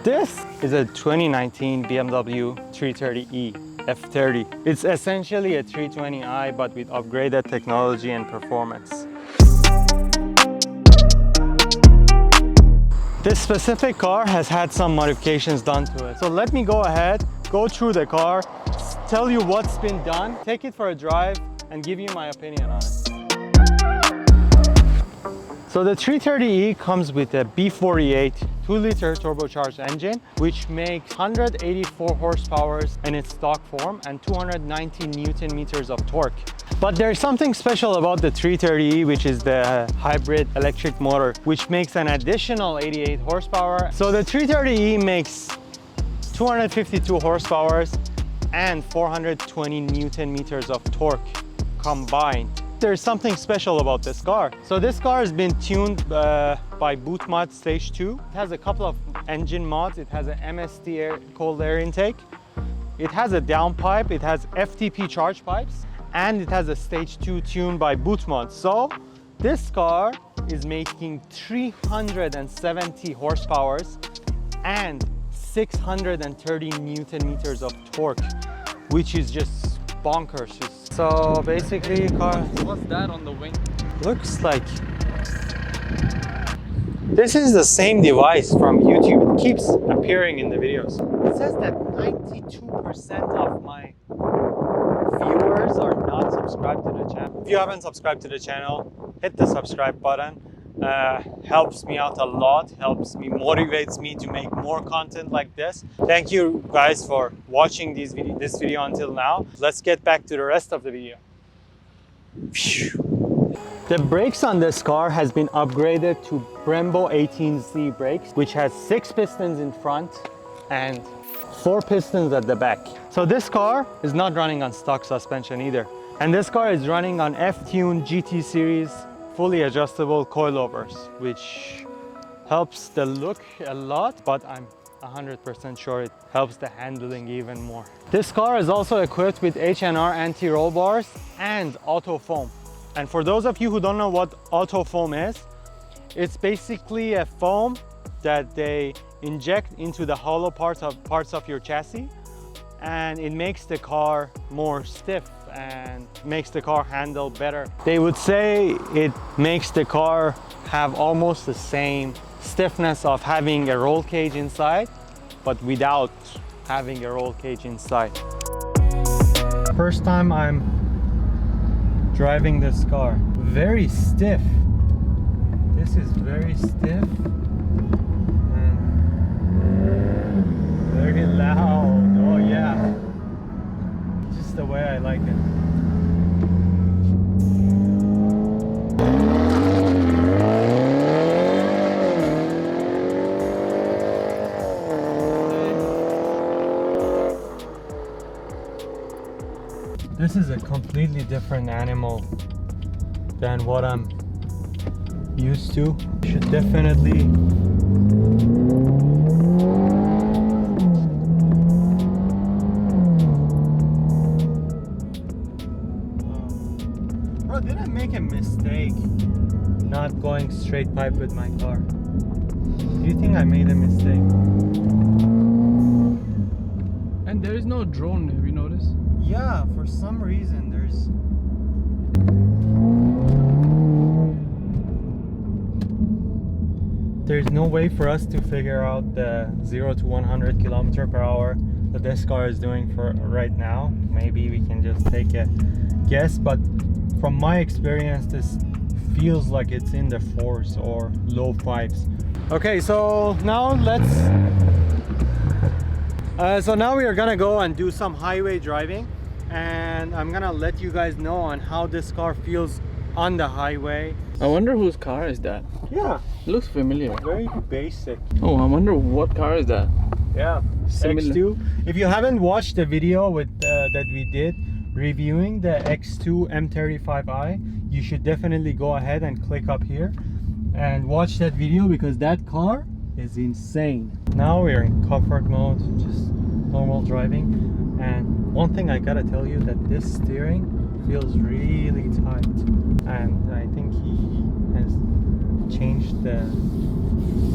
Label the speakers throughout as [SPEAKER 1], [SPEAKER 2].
[SPEAKER 1] This is a 2019 BMW 330e F30. It's essentially a 320i but with upgraded technology and performance. This specific car has had some modifications done to it. So let me go ahead, go through the car, tell you what's been done, take it for a drive, and give you my opinion on it. So the 330e comes with a B48 2-liter turbocharged engine, which makes 184 horsepower in its stock form and 290 Newton meters of torque. But there's something special about the 330e, which is the hybrid electric motor, which makes an additional 88 horsepower. So the 330e makes 252 horsepower and 420 Newton meters of torque combined. There's something special about this car. So this car has been tuned by Bootmod Stage 2. It has a couple of engine mods. It has an MST Cold Air intake. It has a downpipe. It has FTP Charge Pipes. And it has a Stage 2 tune by Bootmod. So this car is making 370 horsepower and 630 Newton meters of torque, which is just bonkers. So basically, car.
[SPEAKER 2] What's that on the wing?
[SPEAKER 1] Looks like this is the same device from YouTube. It keeps appearing in the videos. It says that 92% of my viewers are not subscribed to the channel. If you haven't subscribed to the channel, hit the subscribe button. Helps me out a lot, motivates me to make more content like this. Thank you guys for watching this video until now. Let's get back to the rest of the video. The brakes on this car has been upgraded to Brembo 18Z brakes, which has 6 pistons in front and 4 pistons at the back. So this car is not running on stock suspension either. And this car is running on F10 GT series fully adjustable coilovers, which helps the look a lot, but I'm 100% sure it helps the handling even more. This car is also equipped with H&R anti-roll bars and auto foam. And for those of you who don't know what auto foam is, it's basically a foam that they inject into the hollow parts of your chassis, and it makes the car more stiff and makes the car handle better. They would say it makes the car have almost the same stiffness of having a roll cage inside, but without having a roll cage inside. First time I'm driving this car. Very stiff. This is very stiff and very loud. Oh yeah. Just the way I like it. This is a completely different animal than what I'm used to. Should definitely Bro, did I make a mistake not going straight pipe with my car? Do you think I made a mistake?
[SPEAKER 2] And there is no drone, have you noticed?
[SPEAKER 1] Yeah, for some reason there's no way for us to figure out the 0 to 100 km/h that this car is doing for right now. Maybe we can just take a guess, but from my experience this feels like it's in the 4s or low 5s. Okay, so now now we are gonna go and do some highway driving, and I'm gonna let you guys know on how this car feels on the highway.
[SPEAKER 2] I wonder whose car is that?
[SPEAKER 1] Yeah,
[SPEAKER 2] It looks familiar.
[SPEAKER 1] very basic.
[SPEAKER 2] Oh, I wonder what car is that?
[SPEAKER 1] Yeah,
[SPEAKER 2] Similar.
[SPEAKER 1] X2. If you haven't watched the video with that we did reviewing the X2 M35i, you should definitely go ahead and click up here and watch that video, because that car is insane. Now we're in comfort mode, just normal driving, and one thing I gotta tell you, that this steering feels really tight, and I think he has changed the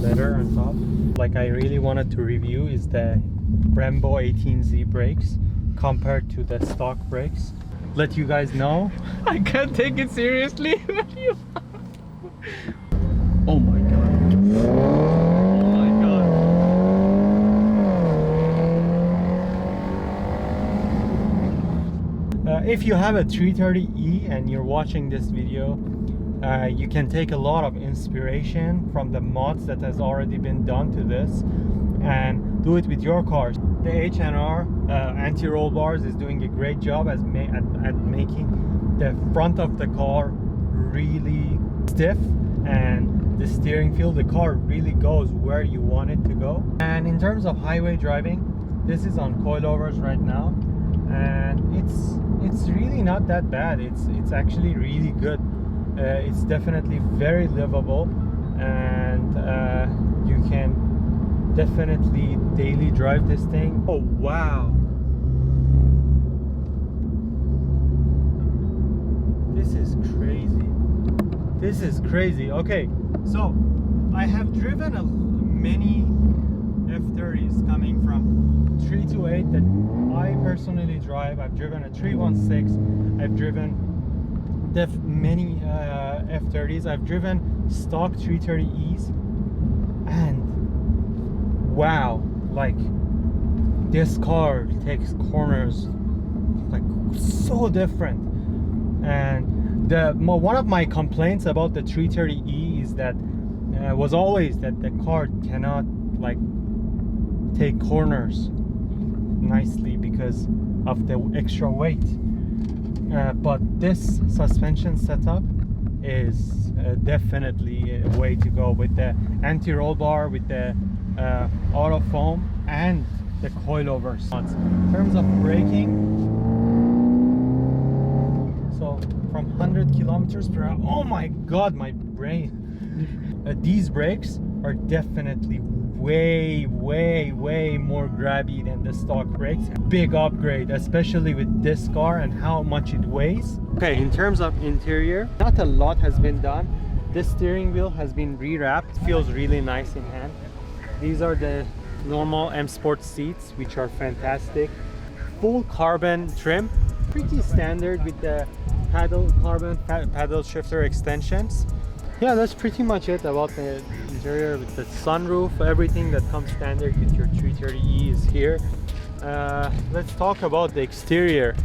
[SPEAKER 1] leather on top. like I really wanted to review is the Brembo 18Z brakes compared to the stock brakes. Let you guys know.
[SPEAKER 2] I can't take it seriously. Oh my god. Oh my god.
[SPEAKER 1] If you have a 330e and you're watching this video, you can take a lot of inspiration from the mods that has already been done to this and do it with your cars. The H&R anti-roll bars is doing a great job at making the front of the car really stiff, and the steering feel, the car really goes where you want it to go. And in terms of highway driving, this is on coilovers right now, and it's really not that bad. It's actually really good. It's definitely very livable, and you can definitely daily drive this thing. Oh wow, this is crazy. This is crazy. Okay, so I have driven many F30s coming from 328 that I personally drive. I've driven a 316. I've driven many F30s. I've driven stock 330Es, and wow, like this car takes corners like so different. And one of my complaints about the 330e is that was always that the car cannot like take corners nicely because of the extra weight. But this suspension setup is definitely a way to go, with the anti-roll bar, with the auto foam, and the coilovers. In terms of braking, so from 100 kilometers per hour, oh my god, my brain. These brakes are definitely way more grabby than the stock brakes. Big upgrade, especially with this car and how much it weighs. Okay, in terms of interior, not a lot has been done. This steering wheel has been rewrapped. Feels really nice in hand. These are the normal M Sport seats, which are fantastic. Full carbon trim, pretty standard with the carbon paddle shifter extensions. Yeah, that's pretty much it about the interior, with the sunroof. Everything that comes standard with your 330e is here. Let's talk about the exterior,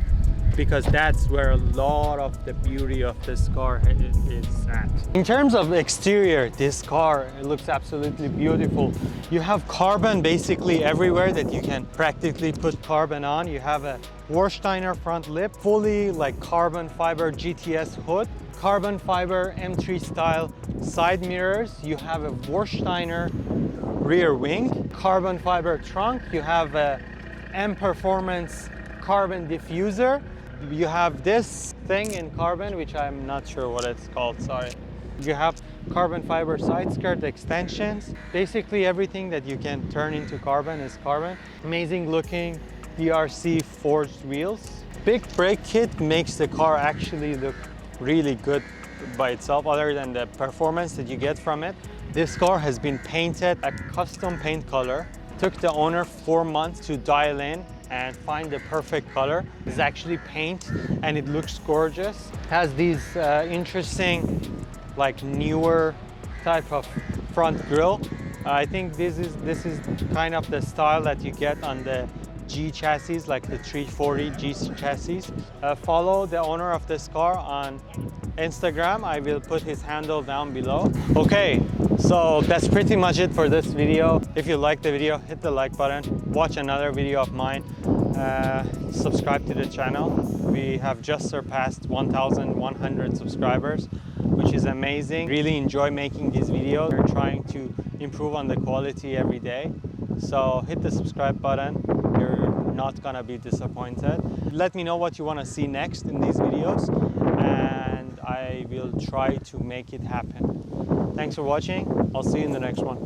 [SPEAKER 1] because that's where a lot of the beauty of this car is at. In terms of exterior, this car, it looks absolutely beautiful. You have carbon basically everywhere that you can practically put carbon on. You have a Warsteiner front lip, fully like carbon fiber GTS hood, carbon fiber M3 style side mirrors. You have a Warsteiner rear wing, carbon fiber trunk. You have a M Performance carbon diffuser. You have this thing in carbon, which I'm not sure what it's called, sorry. You have carbon fiber side skirt extensions. Basically everything that you can turn into carbon is carbon. Amazing looking DRC forged wheels. Big brake kit makes the car actually look really good by itself, other than the performance that you get from it. This car has been painted a custom paint color. Took the owner 4 months to dial in and find the perfect color. It's actually paint and it looks gorgeous. Has these interesting, like newer type of front grille. I think this is kind of the style that you get on the G chassis, like the 340 G chassis. Follow the owner of this car on Instagram. I will put his handle down below. Okay, so that's pretty much it for this video. If you liked the video, hit the like button. Watch another video of mine. Subscribe to the channel. We have just surpassed 1,100 subscribers, which is amazing. Really enjoy making these videos. We're trying to improve on the quality every day. So hit the subscribe button. You're not gonna be disappointed. Let me know what you want to see next in these videos, and I will try to make it happen. Thanks for watching. I'll see you in the next one.